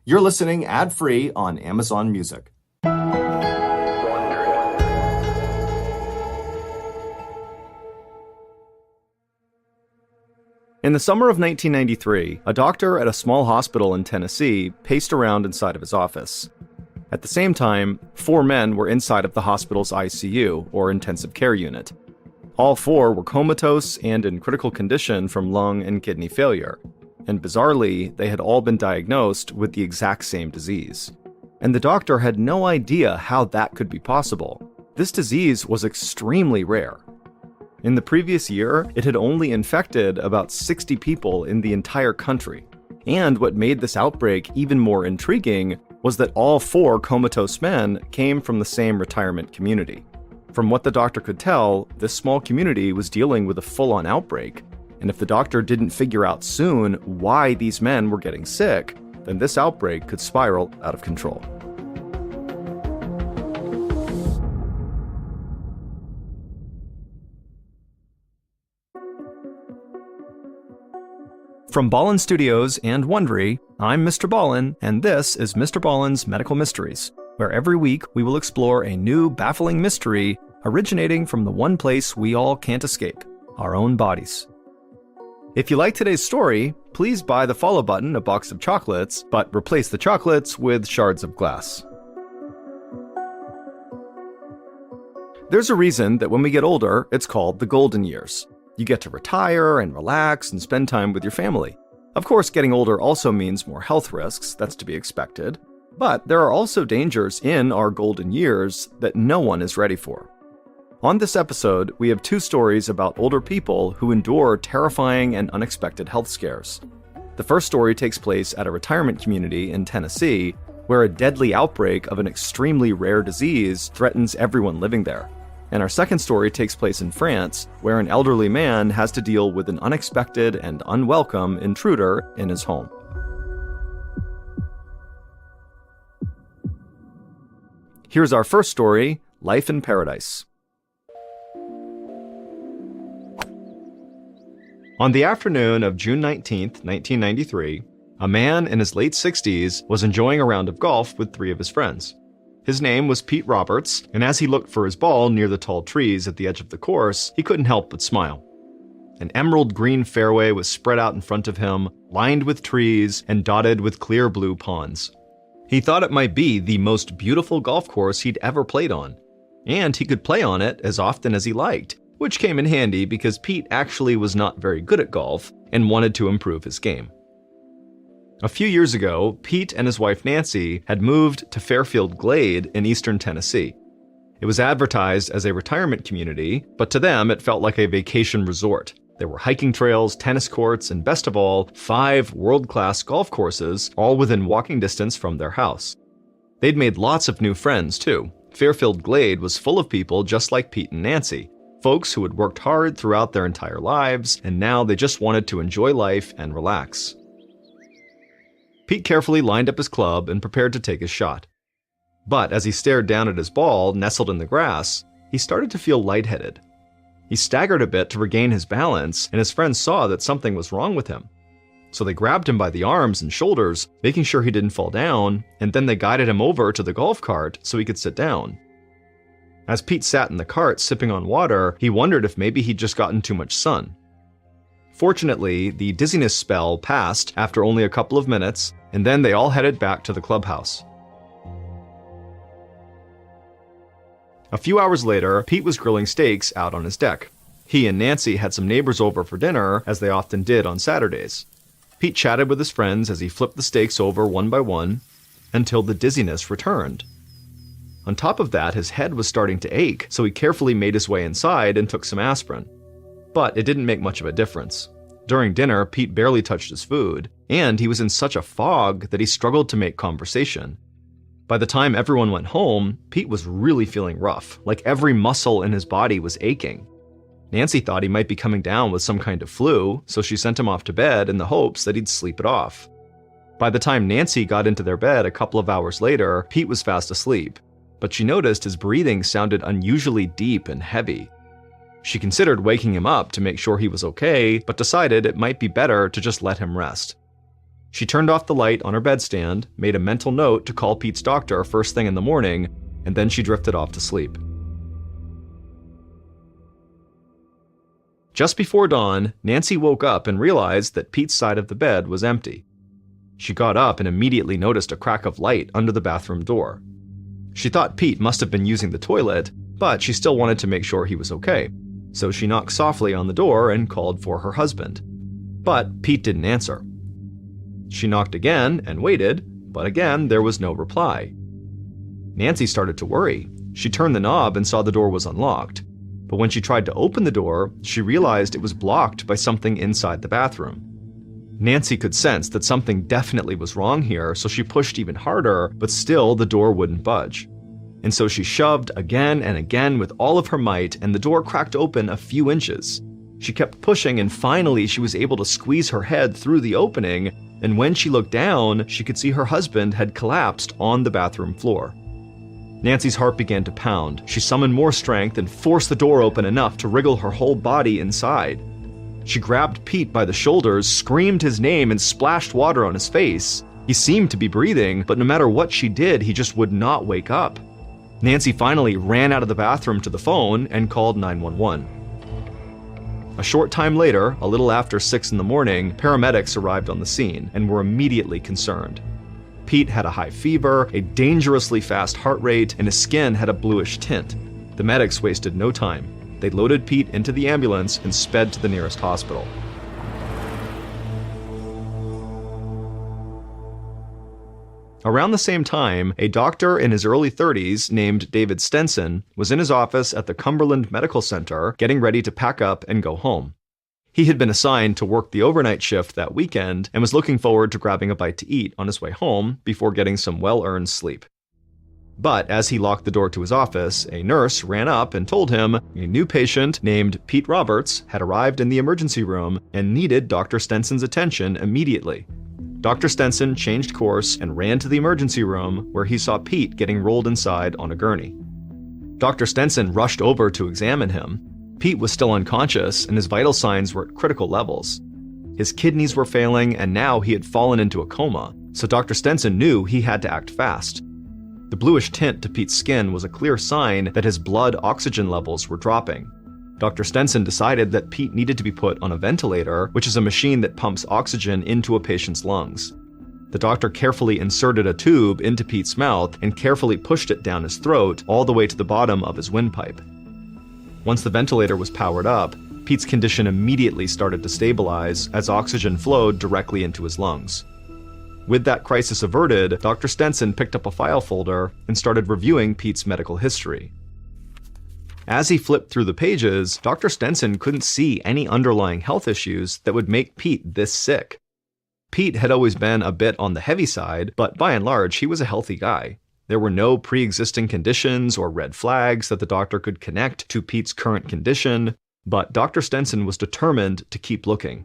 You're listening ad-free on Amazon Music. In the summer of 1993, a doctor at a small hospital in Tennessee paced around inside of his office. At the same time, 4 men were inside of the hospital's ICU, or intensive care unit. All 4 were comatose and in critical condition from lung and kidney failure. And bizarrely, they had all been diagnosed with the exact same disease. And the doctor had no idea how that could be possible. This disease was extremely rare. In the previous year, it had only infected about 60 people in the entire country. And what made this outbreak even more intriguing was that all 4 comatose men came from the same retirement community. From what the doctor could tell, this small community was dealing with a full-on outbreak, and if the doctor didn't figure out soon why these men were getting sick, then this outbreak could spiral out of control. From Ballen Studios and Wondery, I'm Mr. Ballen, and this is MrBallen's Medical Mysteries, where every week we will explore a new baffling mystery originating from the one place we all can't escape, our own bodies. If you like today's story, please buy the follow button a box of chocolates, but replace the chocolates with shards of glass. There's a reason that when we get older, it's called the golden years. You get to retire and relax and spend time with your family. Of course, getting older also means more health risks, that's to be expected. But there are also dangers in our golden years that no one is ready for. On this episode, we have 2 stories about older people who endure terrifying and unexpected health scares. The first story takes place at a retirement community in Tennessee, where a deadly outbreak of an extremely rare disease threatens everyone living there. And our second story takes place in France, where an elderly man has to deal with an unexpected and unwelcome intruder in his home. Here's our first story, Life in Paradise. On the afternoon of June 19th, 1993, a man in his late 60s was enjoying a round of golf with 3 of his friends. His name was Pete Roberts, and as he looked for his ball near the tall trees at the edge of the course, he couldn't help but smile. An emerald green fairway was spread out in front of him, lined with trees and dotted with clear blue ponds. He thought it might be the most beautiful golf course he'd ever played on, and he could play on it as often as he liked, which came in handy because Pete actually was not very good at golf and wanted to improve his game. A few years ago, Pete and his wife Nancy had moved to Fairfield Glade in eastern Tennessee. It was advertised as a retirement community, but to them it felt like a vacation resort. There were hiking trails, tennis courts, and best of all, 5 world-class golf courses, all within walking distance from their house. They'd made lots of new friends, too. Fairfield Glade was full of people just like Pete and Nancy, folks who had worked hard throughout their entire lives, and now they just wanted to enjoy life and relax. Pete carefully lined up his club and prepared to take his shot. But as he stared down at his ball nestled in the grass, he started to feel lightheaded. He staggered a bit to regain his balance, and his friends saw that something was wrong with him. So they grabbed him by the arms and shoulders, making sure he didn't fall down, and then they guided him over to the golf cart so he could sit down. As Pete sat in the cart sipping on water, he wondered if maybe he'd just gotten too much sun. Fortunately, the dizziness spell passed after only a couple of minutes, and then they all headed back to the clubhouse. A few hours later, Pete was grilling steaks out on his deck. He and Nancy had some neighbors over for dinner, as they often did on Saturdays. Pete chatted with his friends as he flipped the steaks over one by one, until the dizziness returned. On top of that, his head was starting to ache, so he carefully made his way inside and took some aspirin. But it didn't make much of a difference. During dinner, Pete barely touched his food, and he was in such a fog that he struggled to make conversation. By the time everyone went home, Pete was really feeling rough, like every muscle in his body was aching. Nancy thought he might be coming down with some kind of flu, so she sent him off to bed in the hopes that he'd sleep it off. By the time Nancy got into their bed a couple of hours later, Pete was fast asleep, but she noticed his breathing sounded unusually deep and heavy. She considered waking him up to make sure he was okay, but decided it might be better to just let him rest. She turned off the light on her bedstand, made a mental note to call Pete's doctor first thing in the morning, and then she drifted off to sleep. Just before dawn, Nancy woke up and realized that Pete's side of the bed was empty. She got up and immediately noticed a crack of light under the bathroom door. She thought Pete must have been using the toilet, but she still wanted to make sure he was okay, so she knocked softly on the door and called for her husband. But Pete didn't answer. She knocked again and waited, but again there was no reply. Nancy started to worry. She turned the knob and saw the door was unlocked. But when she tried to open the door, she realized it was blocked by something inside the bathroom. Nancy could sense that something definitely was wrong here, so she pushed even harder, but still the door wouldn't budge. And so she shoved again and again with all of her might, and the door cracked open a few inches. She kept pushing, and finally she was able to squeeze her head through the opening, and when she looked down, she could see her husband had collapsed on the bathroom floor. Nancy's heart began to pound. She summoned more strength and forced the door open enough to wriggle her whole body inside. She grabbed Pete by the shoulders, screamed his name, and splashed water on his face. He seemed to be breathing, but no matter what she did, he just would not wake up. Nancy finally ran out of the bathroom to the phone and called 911. A short time later, a little after 6 in the morning, paramedics arrived on the scene and were immediately concerned. Pete had a high fever, a dangerously fast heart rate, and his skin had a bluish tint. The medics wasted no time. They loaded Pete into the ambulance and sped to the nearest hospital. Around the same time, a doctor in his early 30s named David Stenson was in his office at the Cumberland Medical Center getting ready to pack up and go home. He had been assigned to work the overnight shift that weekend and was looking forward to grabbing a bite to eat on his way home before getting some well-earned sleep. But as he locked the door to his office, a nurse ran up and told him a new patient named Pete Roberts had arrived in the emergency room and needed Dr. Stenson's attention immediately. Dr. Stenson changed course and ran to the emergency room where he saw Pete getting rolled inside on a gurney. Dr. Stenson rushed over to examine him. Pete was still unconscious and his vital signs were at critical levels. His kidneys were failing and now he had fallen into a coma, so Dr. Stenson knew he had to act fast. The bluish tint to Pete's skin was a clear sign that his blood oxygen levels were dropping. Dr. Stenson decided that Pete needed to be put on a ventilator, which is a machine that pumps oxygen into a patient's lungs. The doctor carefully inserted a tube into Pete's mouth and carefully pushed it down his throat all the way to the bottom of his windpipe. Once the ventilator was powered up, Pete's condition immediately started to stabilize as oxygen flowed directly into his lungs. With that crisis averted, Dr. Stenson picked up a file folder and started reviewing Pete's medical history. As he flipped through the pages, Dr. Stenson couldn't see any underlying health issues that would make Pete this sick. Pete had always been a bit on the heavy side, but by and large, he was a healthy guy. There were no pre-existing conditions or red flags that the doctor could connect to Pete's current condition, but Dr. Stenson was determined to keep looking.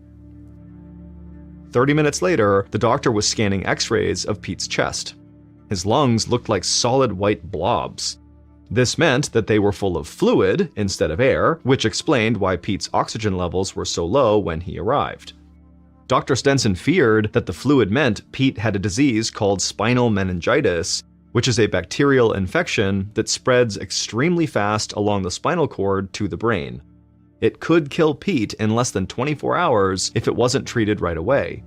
30 minutes later, the doctor was scanning x-rays of Pete's chest. His lungs looked like solid white blobs. This meant that they were full of fluid instead of air, which explained why Pete's oxygen levels were so low when he arrived. Dr. Stenson feared that the fluid meant Pete had a disease called spinal meningitis, which is a bacterial infection that spreads extremely fast along the spinal cord to the brain. It could kill Pete in less than 24 hours if it wasn't treated right away.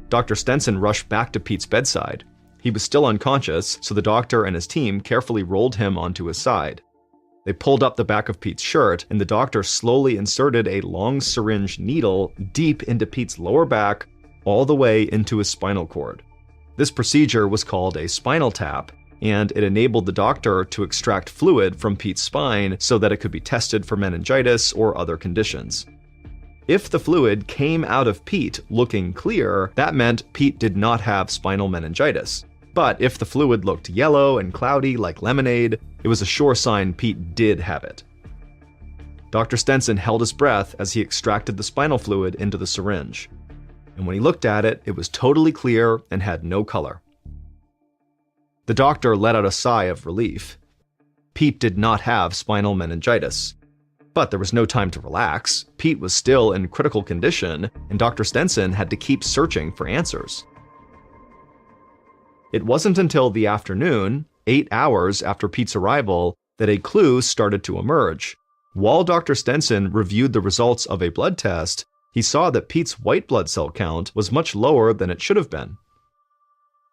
Dr. Stenson rushed back to Pete's bedside. He was still unconscious, so the doctor and his team carefully rolled him onto his side. They pulled up the back of Pete's shirt, and the doctor slowly inserted a long syringe needle deep into Pete's lower back, all the way into his spinal cord. This procedure was called a spinal tap, and it enabled the doctor to extract fluid from Pete's spine so that it could be tested for meningitis or other conditions. If the fluid came out of Pete looking clear, that meant Pete did not have spinal meningitis. But if the fluid looked yellow and cloudy like lemonade, it was a sure sign Pete did have it. Dr. Stenson held his breath as he extracted the spinal fluid into the syringe. And when he looked at it, it was totally clear and had no color. The doctor let out a sigh of relief. Pete did not have spinal meningitis. But there was no time to relax. Pete was still in critical condition, and Dr. Stenson had to keep searching for answers. It wasn't until the afternoon, 8 hours after Pete's arrival, that a clue started to emerge. While Dr. Stenson reviewed the results of a blood test, he saw that Pete's white blood cell count was much lower than it should have been.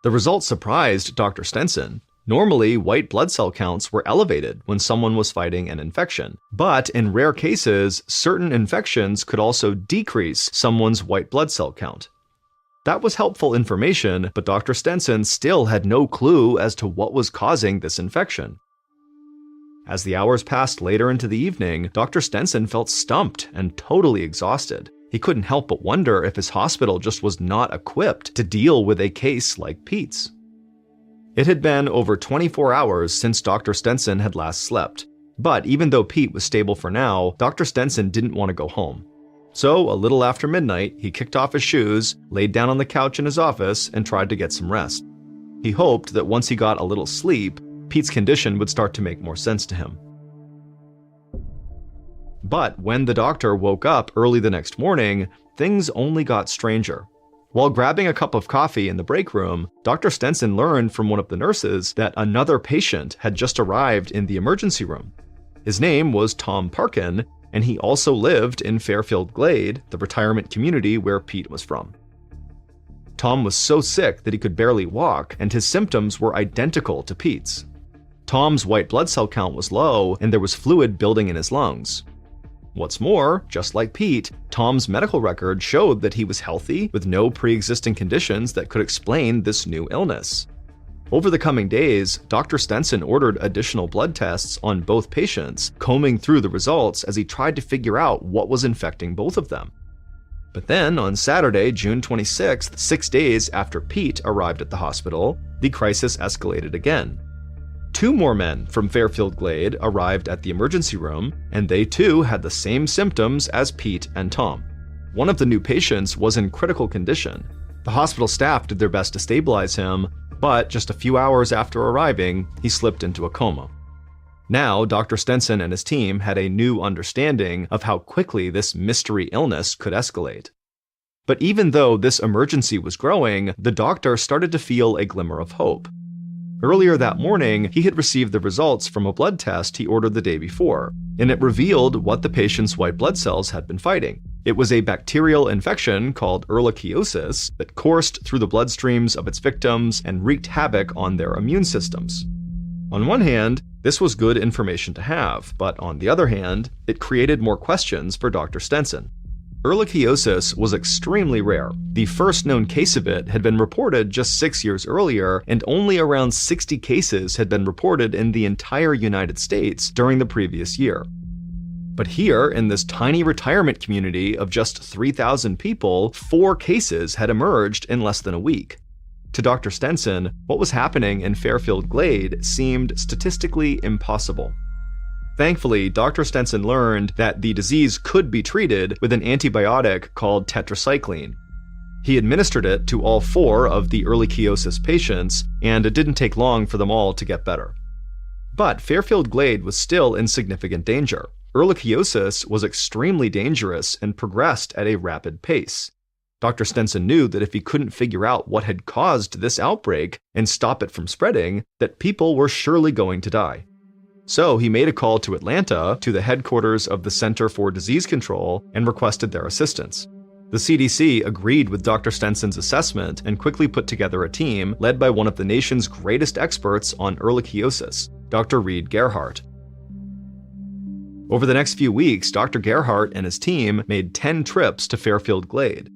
The results surprised Dr. Stenson. Normally, white blood cell counts were elevated when someone was fighting an infection, but in rare cases, certain infections could also decrease someone's white blood cell count. That was helpful information, but Dr. Stenson still had no clue as to what was causing this infection. As the hours passed later into the evening, Dr. Stenson felt stumped and totally exhausted. He couldn't help but wonder if his hospital just was not equipped to deal with a case like Pete's. It had been over 24 hours since Dr. Stenson had last slept, but even though Pete was stable for now, Dr. Stenson didn't want to go home. So, a little after midnight, he kicked off his shoes, laid down on the couch in his office, and tried to get some rest. He hoped that once he got a little sleep, Pete's condition would start to make more sense to him. But when the doctor woke up early the next morning, things only got stranger. While grabbing a cup of coffee in the break room, Dr. Stenson learned from one of the nurses that another patient had just arrived in the emergency room. His name was Tom Parkin, and he also lived in Fairfield Glade, the retirement community where Pete was from. Tom was so sick that he could barely walk, and his symptoms were identical to Pete's. Tom's white blood cell count was low, and there was fluid building in his lungs. What's more, just like Pete, Tom's medical record showed that he was healthy with no pre-existing conditions that could explain this new illness. Over the coming days, Dr. Stenson ordered additional blood tests on both patients, combing through the results as he tried to figure out what was infecting both of them. But then, on Saturday, June 26th, 6 days after Pete arrived at the hospital, the crisis escalated again. 2 more men from Fairfield Glade arrived at the emergency room, and they too had the same symptoms as Pete and Tom. One of the new patients was in critical condition. The hospital staff did their best to stabilize him, but just a few hours after arriving, he slipped into a coma. Now, Dr. Stenson and his team had a new understanding of how quickly this mystery illness could escalate. But even though this emergency was growing, the doctor started to feel a glimmer of hope. Earlier that morning, he had received the results from a blood test he ordered the day before, and it revealed what the patient's white blood cells had been fighting. It was a bacterial infection called ehrlichiosis that coursed through the bloodstreams of its victims and wreaked havoc on their immune systems. On one hand, this was good information to have, but on the other hand, it created more questions for Dr. Stenson. Ehrlichiosis was extremely rare. The first known case of it had been reported just 6 years earlier, and only around 60 cases had been reported in the entire United States during the previous year. But here, in this tiny retirement community of just 3,000 people, 4 cases had emerged in less than a week. To Dr. Stenson, what was happening in Fairfield Glade seemed statistically impossible. Thankfully, Dr. Stenson learned that the disease could be treated with an antibiotic called tetracycline. He administered it to all 4 of the ehrlichiosis patients, and it didn't take long for them all to get better. But Fairfield Glade was still in significant danger. Ehrlichiosis was extremely dangerous and progressed at a rapid pace. Dr. Stenson knew that if he couldn't figure out what had caused this outbreak and stop it from spreading, that people were surely going to die. So he made a call to Atlanta, to the headquarters of the Center for Disease Control, and requested their assistance. The CDC agreed with Dr. Stenson's assessment and quickly put together a team led by one of the nation's greatest experts on ehrlichiosis, Dr. Reed Gerhardt. Over the next few weeks, Dr. Gerhardt and his team made 10 trips to Fairfield Glade.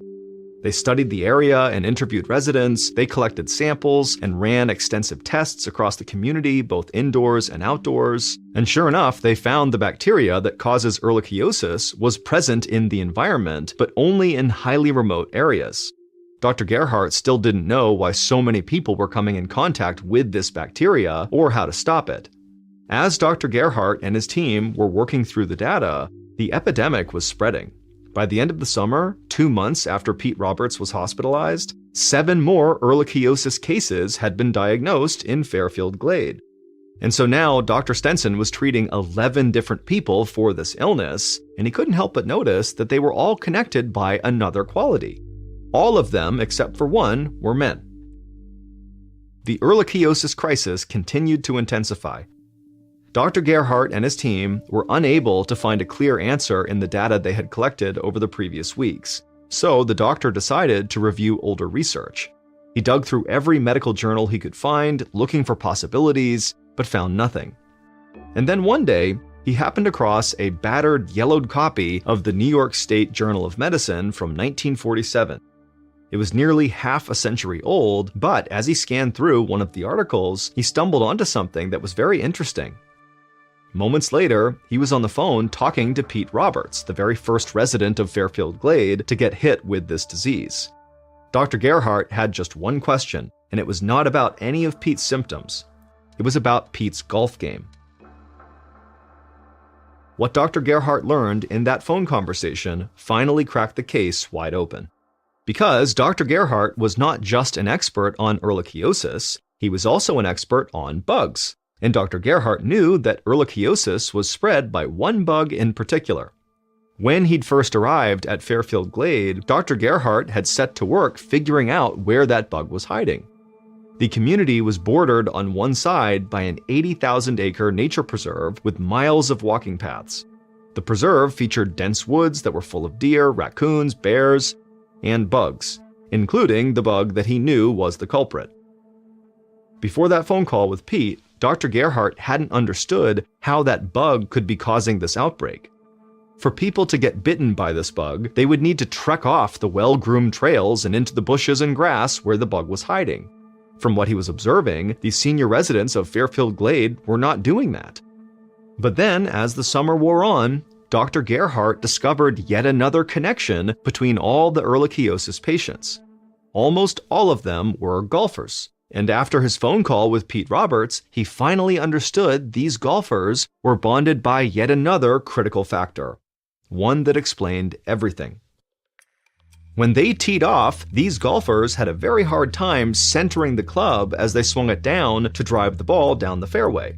They studied the area and interviewed residents, they collected samples, and ran extensive tests across the community, both indoors and outdoors. And sure enough, they found the bacteria that causes ehrlichiosis was present in the environment, but only in highly remote areas. Dr. Gerhardt still didn't know why so many people were coming in contact with this bacteria or how to stop it. As Dr. Gerhardt and his team were working through the data, the epidemic was spreading. By the end of the summer, 2 months after Pete Roberts was hospitalized, 7 more ehrlichiosis cases had been diagnosed in Fairfield Glade. And so now Dr. Stenson was treating 11 different people for this illness, and he couldn't help but notice that they were all connected by another quality. All of them, except for one, were men. The ehrlichiosis crisis continued to intensify. Dr. Gerhardt and his team were unable to find a clear answer in the data they had collected over the previous weeks, so the doctor decided to review older research. He dug through every medical journal he could find, looking for possibilities, but found nothing. And then one day, he happened across a battered, yellowed copy of the New York State Journal of Medicine from 1947. It was nearly half a century old, but as he scanned through one of the articles, he stumbled onto something that was very interesting. Moments later, he was on the phone talking to Pete Roberts, the very first resident of Fairfield Glade to get hit with this disease. Dr. Gerhardt had just one question, and it was not about any of Pete's symptoms. It was about Pete's golf game. What Dr. Gerhardt learned in that phone conversation finally cracked the case wide open. Because Dr. Gerhardt was not just an expert on ehrlichiosis, he was also an expert on bugs. And Dr. Gerhardt knew that ehrlichiosis was spread by one bug in particular. When he'd first arrived at Fairfield Glade, Dr. Gerhardt had set to work figuring out where that bug was hiding. The community was bordered on one side by an 80,000-acre nature preserve with miles of walking paths. The preserve featured dense woods that were full of deer, raccoons, bears, and bugs, including the bug that he knew was the culprit. Before that phone call with Pete, Dr. Gerhardt hadn't understood how that bug could be causing this outbreak. For people to get bitten by this bug, they would need to trek off the well-groomed trails and into the bushes and grass where the bug was hiding. From what he was observing, the senior residents of Fairfield Glade were not doing that. But then, as the summer wore on, Dr. Gerhardt discovered yet another connection between all the ehrlichiosis patients. Almost all of them were golfers. And after his phone call with Pete Roberts, he finally understood these golfers were bonded by yet another critical factor, one that explained everything. When they teed off, these golfers had a very hard time centering the club as they swung it down to drive the ball down the fairway.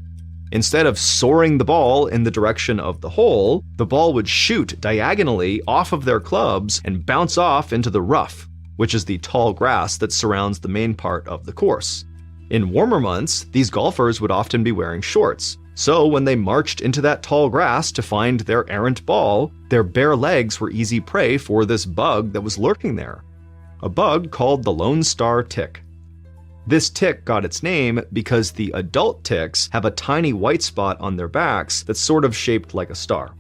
Instead of soaring the ball in the direction of the hole, the ball would shoot diagonally off of their clubs and bounce off into the rough, which is the tall grass that surrounds the main part of the course. In warmer months, these golfers would often be wearing shorts, so when they marched into that tall grass to find their errant ball, their bare legs were easy prey for this bug that was lurking there, a bug called the Lone Star tick. This tick got its name because the adult ticks have a tiny white spot on their backs that's sort of shaped like a star.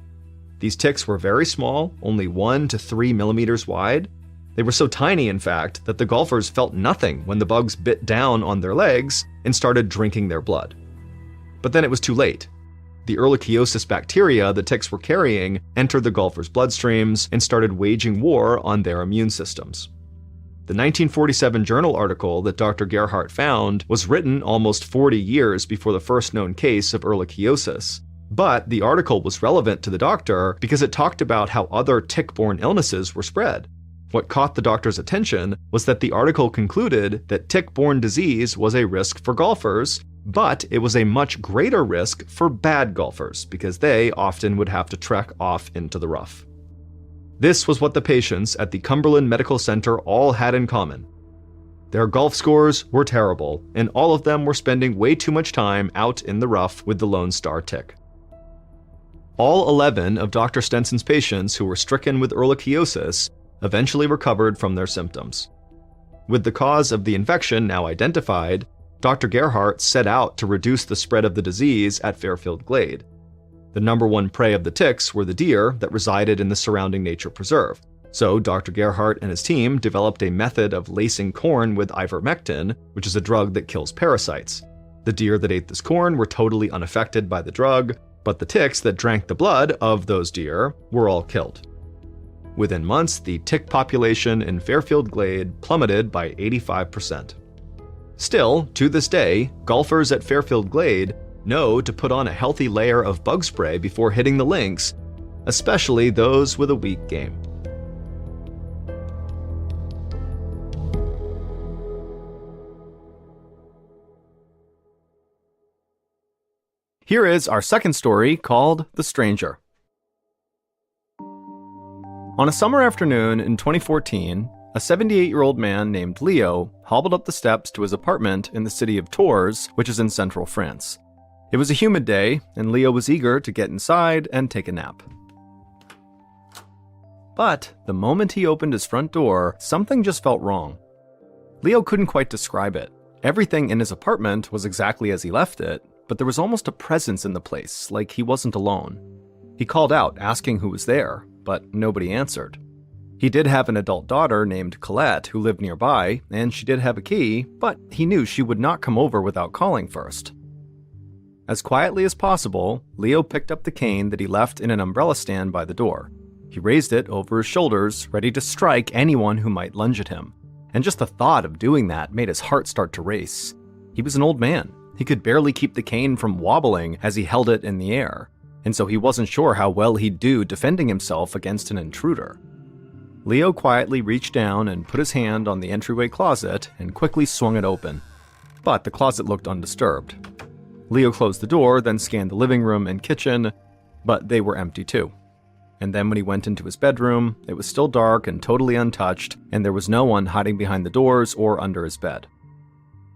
These ticks were very small, only 1 to 3 millimeters wide. They were so tiny, in fact, that the golfers felt nothing when the bugs bit down on their legs and started drinking their blood. But then it was too late. The ehrlichiosis bacteria the ticks were carrying entered the golfers' bloodstreams and started waging war on their immune systems. The 1947 journal article that Dr. Gerhardt found was written almost 40 years before the first known case of ehrlichiosis. But the article was relevant to the doctor because it talked about how other tick-borne illnesses were spread. What caught the doctor's attention was that the article concluded that tick-borne disease was a risk for golfers, but it was a much greater risk for bad golfers because they often would have to trek off into the rough. This was what the patients at the Cumberland Medical Center all had in common. Their golf scores were terrible, and all of them were spending way too much time out in the rough with the Lone Star tick. All 11 of Dr. Stenson's patients who were stricken with ehrlichiosis eventually recovered from their symptoms. With the cause of the infection now identified, Dr. Gerhardt set out to reduce the spread of the disease at Fairfield Glade. The number one prey of the ticks were the deer that resided in the surrounding nature preserve. So Dr. Gerhardt and his team developed a method of lacing corn with ivermectin, which is a drug that kills parasites. The deer that ate this corn were totally unaffected by the drug, but the ticks that drank the blood of those deer were all killed. Within months, the tick population in Fairfield Glade plummeted by 85%. Still, to this day, golfers at Fairfield Glade know to put on a healthy layer of bug spray before hitting the links, especially those with a weak game. Here is our second story called The Stranger. On a summer afternoon in 2014, a 78-year-old man named Leo hobbled up the steps to his apartment in the city of Tours, which is in central France. It was a humid day, and Leo was eager to get inside and take a nap. But the moment he opened his front door, something just felt wrong. Leo couldn't quite describe it. Everything in his apartment was exactly as he left it, but there was almost a presence in the place, like he wasn't alone. He called out, asking who was there, but nobody answered. He did have an adult daughter named Colette who lived nearby, and she did have a key, but he knew she would not come over without calling first. As quietly as possible, Leo picked up the cane that he left in an umbrella stand by the door. He raised it over his shoulders, ready to strike anyone who might lunge at him. And just the thought of doing that made his heart start to race. He was an old man. He could barely keep the cane from wobbling as he held it in the air, and so he wasn't sure how well he'd do defending himself against an intruder. Leo quietly reached down and put his hand on the entryway closet and quickly swung it open. But the closet looked undisturbed. Leo closed the door, then scanned the living room and kitchen, but they were empty too. And then when he went into his bedroom, it was still dark and totally untouched, and there was no one hiding behind the doors or under his bed.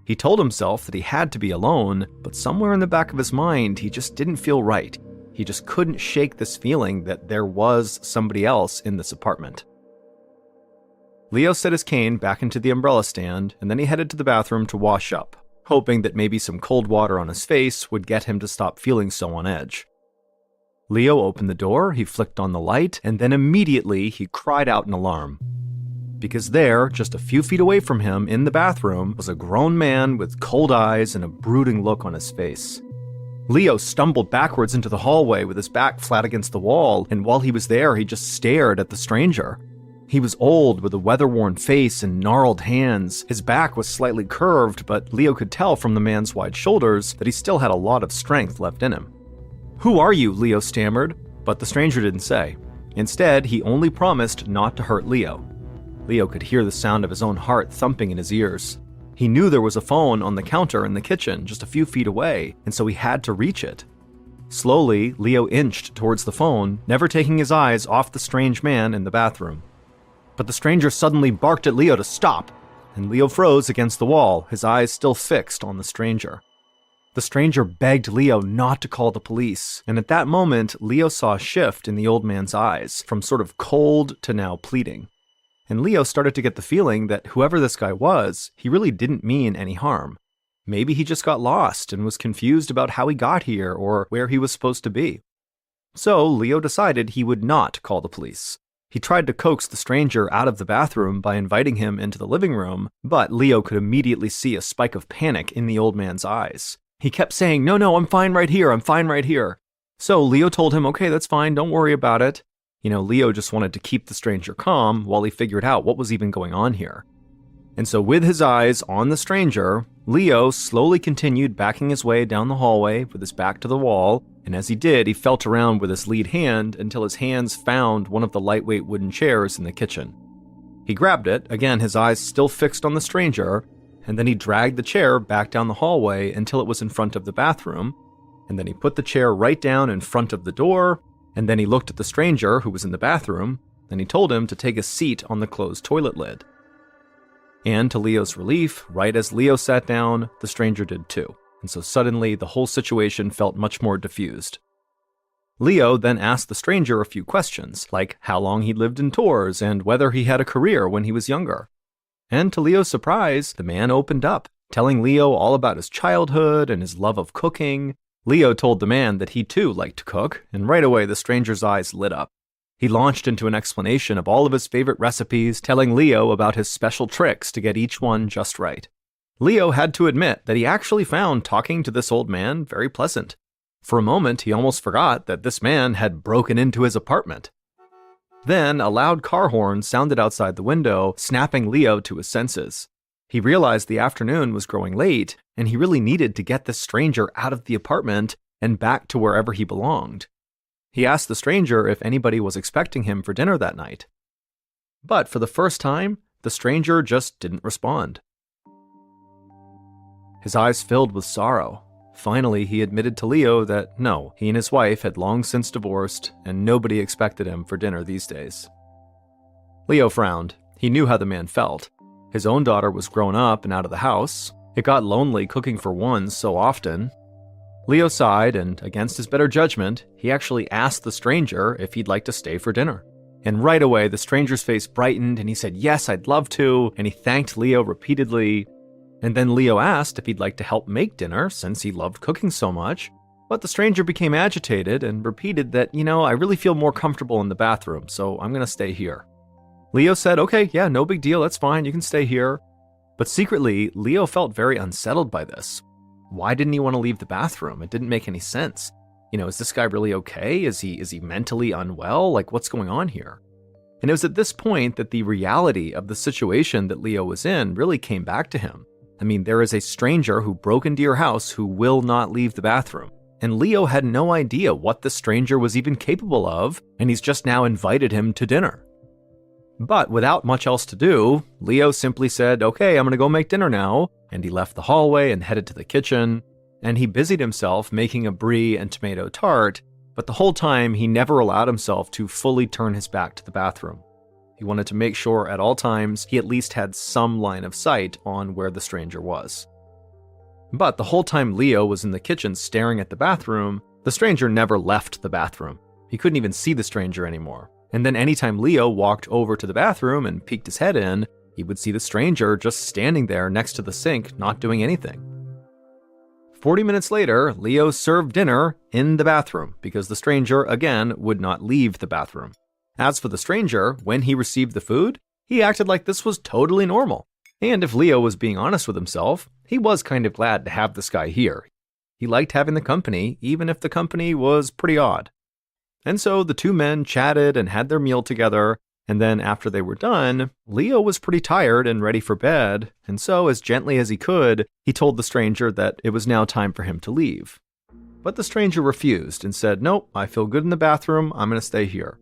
He told himself that he had to be alone, but somewhere in the back of his mind, he just didn't feel right. He just couldn't shake this feeling that there was somebody else in this apartment. Leo set his cane back into the umbrella stand, and then he headed to the bathroom to wash up, hoping that maybe some cold water on his face would get him to stop feeling so on edge. Leo opened the door, he flicked on the light, and then immediately he cried out in alarm. Because there, just a few feet away from him in the bathroom, was a grown man with cold eyes and a brooding look on his face. Leo stumbled backwards into the hallway with his back flat against the wall, and while he was there, he just stared at the stranger. He was old, with a weather-worn face and gnarled hands. His back was slightly curved, but Leo could tell from the man's wide shoulders that he still had a lot of strength left in him. "Who are you?" Leo stammered, but the stranger didn't say. Instead, he only promised not to hurt Leo. Leo could hear the sound of his own heart thumping in his ears. He knew there was a phone on the counter in the kitchen just a few feet away, and so he had to reach it. Slowly, Leo inched towards the phone, never taking his eyes off the strange man in the bathroom. But the stranger suddenly barked at Leo to stop, and Leo froze against the wall, his eyes still fixed on the stranger. The stranger begged Leo not to call the police, and at that moment, Leo saw a shift in the old man's eyes, from sort of cold to now pleading. And Leo started to get the feeling that whoever this guy was, he really didn't mean any harm. Maybe he just got lost and was confused about how he got here or where he was supposed to be. So Leo decided he would not call the police. He tried to coax the stranger out of the bathroom by inviting him into the living room, but Leo could immediately see a spike of panic in the old man's eyes. He kept saying, No, I'm fine right here, I'm fine right here. So Leo told him, okay, that's fine, don't worry about it. Leo just wanted to keep the stranger calm while he figured out what was even going on here. And so with his eyes on the stranger, Leo slowly continued backing his way down the hallway with his back to the wall, and as he did, he felt around with his lead hand until his hands found one of the lightweight wooden chairs in the kitchen. He grabbed it, again his eyes still fixed on the stranger, and then he dragged the chair back down the hallway until it was in front of the bathroom, and then he put the chair right down in front of the door, and then he looked at the stranger who was in the bathroom, and he told him to take a seat on the closed toilet lid. And to Leo's relief, right as Leo sat down, the stranger did too, and so suddenly the whole situation felt much more diffused. Leo then asked the stranger a few questions, like how long he'd lived in Tours and whether he had a career when he was younger. And to Leo's surprise, the man opened up, telling Leo all about his childhood and his love of cooking. Leo told the man that he too liked to cook, and right away the stranger's eyes lit up. He launched into an explanation of all of his favorite recipes, telling Leo about his special tricks to get each one just right. Leo had to admit that he actually found talking to this old man very pleasant. For a moment, he almost forgot that this man had broken into his apartment. Then, a loud car horn sounded outside the window, snapping Leo to his senses. He realized the afternoon was growing late, and he really needed to get this stranger out of the apartment and back to wherever he belonged. He asked the stranger if anybody was expecting him for dinner that night. But for the first time, the stranger just didn't respond. His eyes filled with sorrow, Finally, he admitted to Leo that no, he and his wife had long since divorced, and nobody expected him for dinner these days. Leo frowned. He knew how the man felt. His own daughter was grown up and out of the house. It got lonely cooking for one so often. Leo sighed, and against his better judgment, he actually asked the stranger if he'd like to stay for dinner. And right away, the stranger's face brightened, and he said, "Yes, I'd love to," and he thanked Leo repeatedly. And then Leo asked if he'd like to help make dinner, since he loved cooking so much. But the stranger became agitated and repeated that, I really feel more comfortable in the bathroom, so I'm going to stay here. Leo said, "Okay, yeah, no big deal, that's fine, you can stay here." But secretly, Leo felt very unsettled by this. Why didn't he want to leave the bathroom? It didn't make any sense. Is this guy really okay? Is he mentally unwell? Like, what's going on here? And it was at this point that the reality of the situation that Leo was in really came back to him. I mean, there is a stranger who broke into your house who will not leave the bathroom. And Leo had no idea what the stranger was even capable of, and he's just now invited him to dinner. But without much else to do, Leo simply said, "Okay, I'm going to go make dinner now," and he left the hallway and headed to the kitchen, and he busied himself making a brie and tomato tart, but the whole time he never allowed himself to fully turn his back to the bathroom. He wanted to make sure at all times he at least had some line of sight on where the stranger was. But the whole time Leo was in the kitchen staring at the bathroom, the stranger never left the bathroom. He couldn't even see the stranger anymore. And then anytime Leo walked over to the bathroom and peeked his head in, he would see the stranger just standing there next to the sink, not doing anything. 40 minutes later, Leo served dinner in the bathroom because the stranger, again, would not leave the bathroom. As for the stranger, when he received the food, he acted like this was totally normal. And if Leo was being honest with himself, he was kind of glad to have this guy here. He liked having the company, even if the company was pretty odd. And so the two men chatted and had their meal together, and then after they were done, Leo was pretty tired and ready for bed, and so as gently as he could, he told the stranger that it was now time for him to leave. But the stranger refused and said, "Nope, I feel good in the bathroom, I'm going to stay here."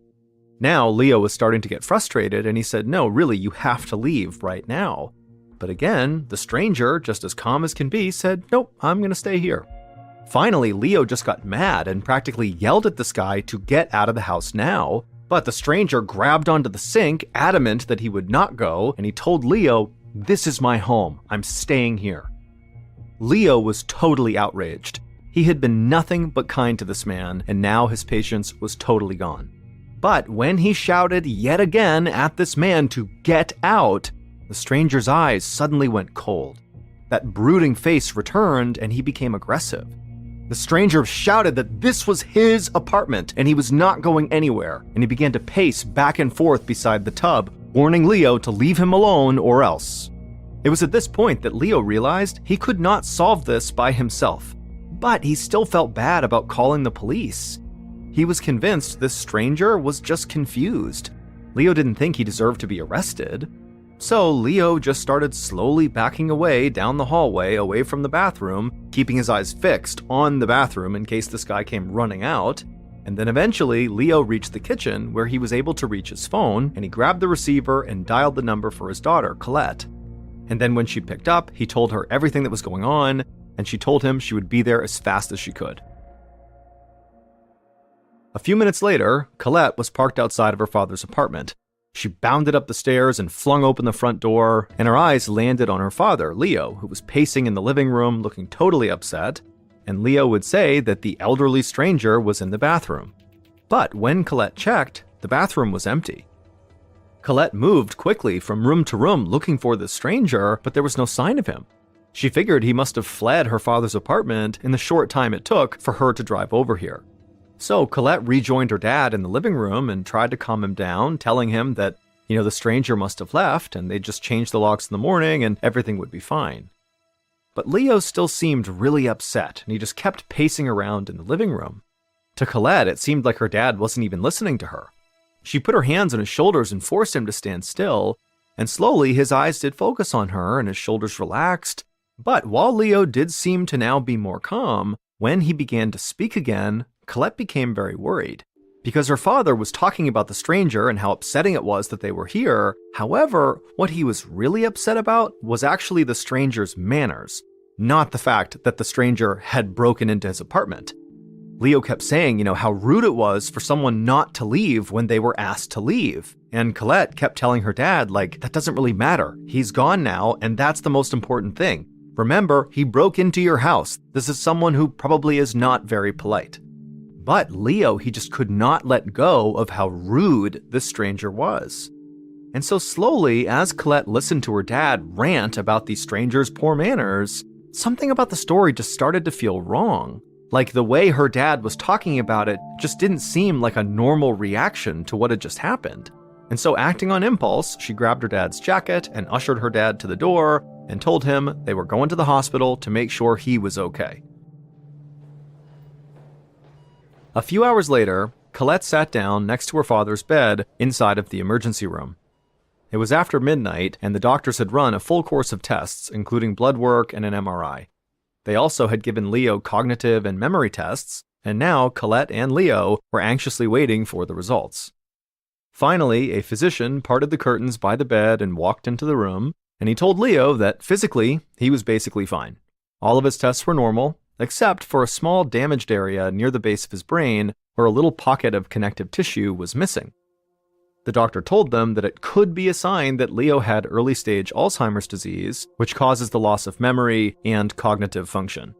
Now Leo was starting to get frustrated, and he said, "No, really, you have to leave right now." But again, the stranger, just as calm as can be, said, "Nope, I'm going to stay here." Finally, Leo just got mad and practically yelled at this guy to get out of the house now, but the stranger grabbed onto the sink, adamant that he would not go, and he told Leo, "This is my home, I'm staying here." Leo was totally outraged. He had been nothing but kind to this man, and now his patience was totally gone. But when he shouted yet again at this man to get out, the stranger's eyes suddenly went cold. That brooding face returned, and he became aggressive. The stranger shouted that this was his apartment and he was not going anywhere, and he began to pace back and forth beside the tub, warning Leo to leave him alone or else. It was at this point that Leo realized he could not solve this by himself, but he still felt bad about calling the police. He was convinced this stranger was just confused. Leo didn't think he deserved to be arrested. So Leo just started slowly backing away down the hallway away from the bathroom, keeping his eyes fixed on the bathroom in case this guy came running out. And then eventually, Leo reached the kitchen where he was able to reach his phone, and he grabbed the receiver and dialed the number for his daughter, Colette. And then when she picked up, he told her everything that was going on, and she told him she would be there as fast as she could. A few minutes later, Colette was parked outside of her father's apartment. She bounded up the stairs and flung open the front door, and her eyes landed on her father, Leo, who was pacing in the living room looking totally upset, and Leo would say that the elderly stranger was in the bathroom. But when Colette checked, the bathroom was empty. Colette moved quickly from room to room looking for the stranger, but there was no sign of him. She figured he must have fled her father's apartment in the short time it took for her to drive over here. So Colette rejoined her dad in the living room and tried to calm him down, telling him that, the stranger must have left and they'd just changed the locks in the morning and everything would be fine. But Leo still seemed really upset, and he just kept pacing around in the living room. To Colette, it seemed like her dad wasn't even listening to her. She put her hands on his shoulders and forced him to stand still, and slowly his eyes did focus on her and his shoulders relaxed. But while Leo did seem to now be more calm, when he began to speak again, Colette became very worried, because her father was talking about the stranger and how upsetting it was that they were here. However, what he was really upset about was actually the stranger's manners. not the fact that the stranger had broken into his apartment. Leo kept saying, how rude it was for someone not to leave when they were asked to leave. And Colette kept telling her dad, that doesn't really matter. He's gone now, and that's the most important thing. Remember, he broke into your house. This is someone who probably is not very polite. But Leo, he just could not let go of how rude this stranger was. And so slowly, as Colette listened to her dad rant about the stranger's poor manners, something about the story just started to feel wrong. Like the way her dad was talking about it just didn't seem like a normal reaction to what had just happened. And so acting on impulse, she grabbed her dad's jacket and ushered her dad to the door and told him they were going to the hospital to make sure he was okay. A few hours later, Colette sat down next to her father's bed inside of the emergency room. It was after midnight, and the doctors had run a full course of tests, including blood work and an MRI. They also had given Leo cognitive and memory tests, and now Colette and Leo were anxiously waiting for the results. Finally, a physician parted the curtains by the bed and walked into the room, and he told Leo that physically, he was basically fine. All of his tests were normal, except for a small damaged area near the base of his brain where a little pocket of connective tissue was missing. The doctor told them that it could be a sign that Leo had early-stage Alzheimer's disease, which causes the loss of memory and cognitive function.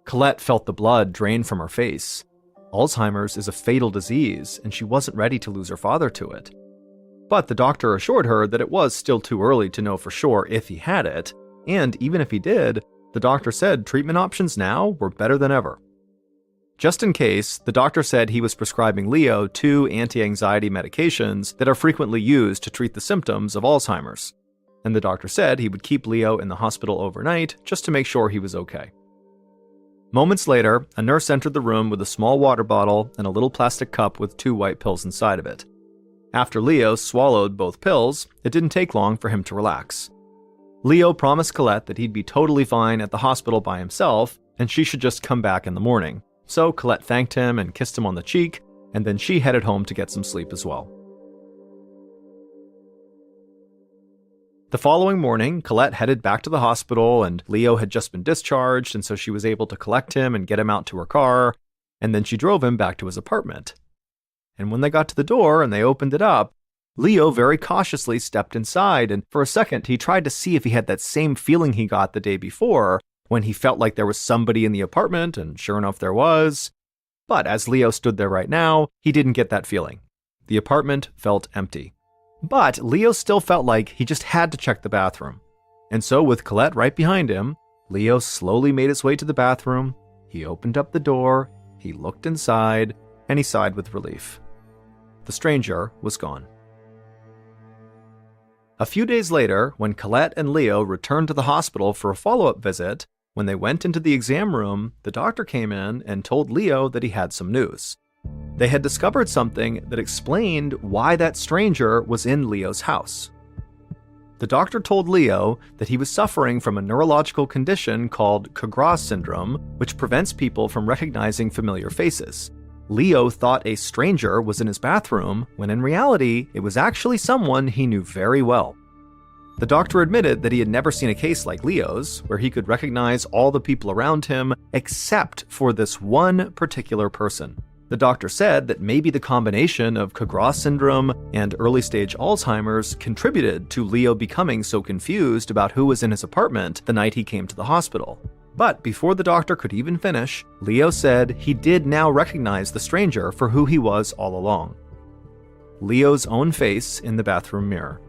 Colette felt the blood drain from her face. Alzheimer's is a fatal disease, and she wasn't ready to lose her father to it. But the doctor assured her that it was still too early to know for sure if he had it, and even if he did, the doctor said treatment options now were better than ever. Just in case, the doctor said he was prescribing Leo 2 anti-anxiety medications that are frequently used to treat the symptoms of Alzheimer's. And the doctor said he would keep Leo in the hospital overnight just to make sure he was okay. Moments later, a nurse entered the room with a small water bottle and a little plastic cup with 2 white pills inside of it. After Leo swallowed both pills, it didn't take long for him to relax. Leo promised Colette that he'd be totally fine at the hospital by himself, and she should just come back in the morning. So Colette thanked him and kissed him on the cheek, and then she headed home to get some sleep as well. The following morning, Colette headed back to the hospital, and Leo had just been discharged, and so she was able to collect him and get him out to her car, and then she drove him back to his apartment. And when they got to the door and they opened it up, Leo very cautiously stepped inside, and for a second he tried to see if he had that same feeling he got the day before, when he felt like there was somebody in the apartment, and sure enough there was. But as Leo stood there right now, he didn't get that feeling. The apartment felt empty. But Leo still felt like he just had to check the bathroom. And so with Colette right behind him, Leo slowly made his way to the bathroom, he opened up the door, he looked inside, and he sighed with relief. The stranger was gone. A few days later, when Colette and Leo returned to the hospital for a follow-up visit, when they went into the exam room, the doctor came in and told Leo that he had some news. They had discovered something that explained why that stranger was in Leo's house. The doctor told Leo that he was suffering from a neurological condition called Cagras syndrome, which prevents people from recognizing familiar faces. Leo thought a stranger was in his bathroom, when in reality, it was actually someone he knew very well. The doctor admitted that he had never seen a case like Leo's, where he could recognize all the people around him except for this one particular person. The doctor said that maybe the combination of Cagras syndrome and early-stage Alzheimer's contributed to Leo becoming so confused about who was in his apartment the night he came to the hospital. But before the doctor could even finish, Leo said he did now recognize the stranger for who he was all along. Leo's own face in the bathroom mirror.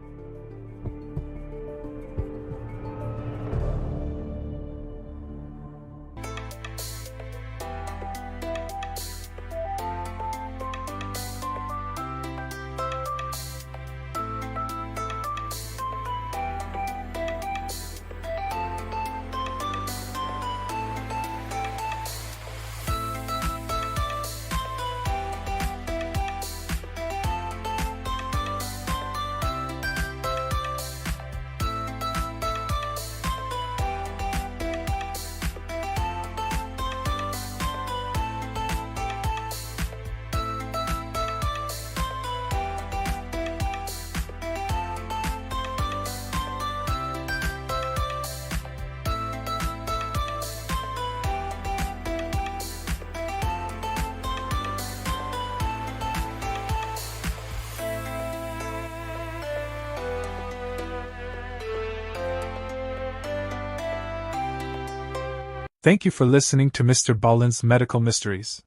Thank you for listening to MrBallen's Medical Mysteries.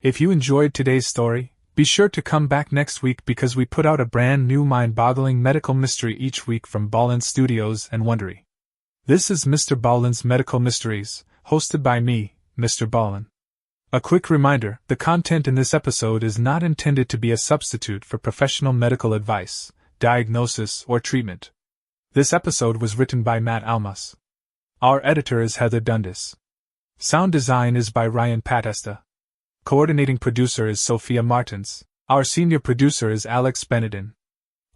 If you enjoyed today's story, be sure to come back next week because we put out a brand new mind-boggling medical mystery each week from Ballen's Studios and Wondery. This is MrBallen's Medical Mysteries, hosted by me, Mr. Ballen. A quick reminder, the content in this episode is not intended to be a substitute for professional medical advice, diagnosis, or treatment. This episode was written by Matt Almas. Our editor is Heather Dundas. Sound design is by Ryan Patesta. Coordinating producer is Sophia Martins. Our senior producer is Alex Benedin.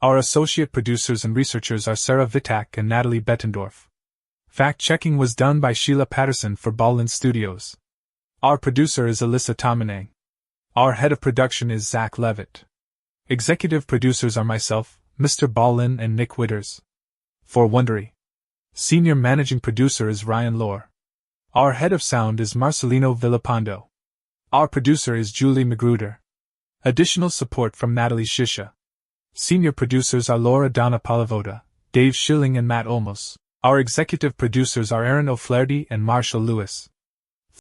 Our associate producers and researchers are Sarah Vitak and Natalie Bettendorf. Fact-checking was done by Sheila Patterson for Ballen's Studios. Our producer is Alyssa Tominang. Our head of production is Zach Levitt. Executive producers are myself, Mr. Ballen, and Nick Witters. For Wondery. Senior managing producer is Ryan Lohr. Our head of sound is Marcelino Villapando. Our producer is Julie Magruder. Additional support from Natalie Shisha. Senior producers are Laura Donna Palavoda, Dave Schilling, and Matt Olmos. Our executive producers are Aaron O'Flaherty and Marshall Lewis.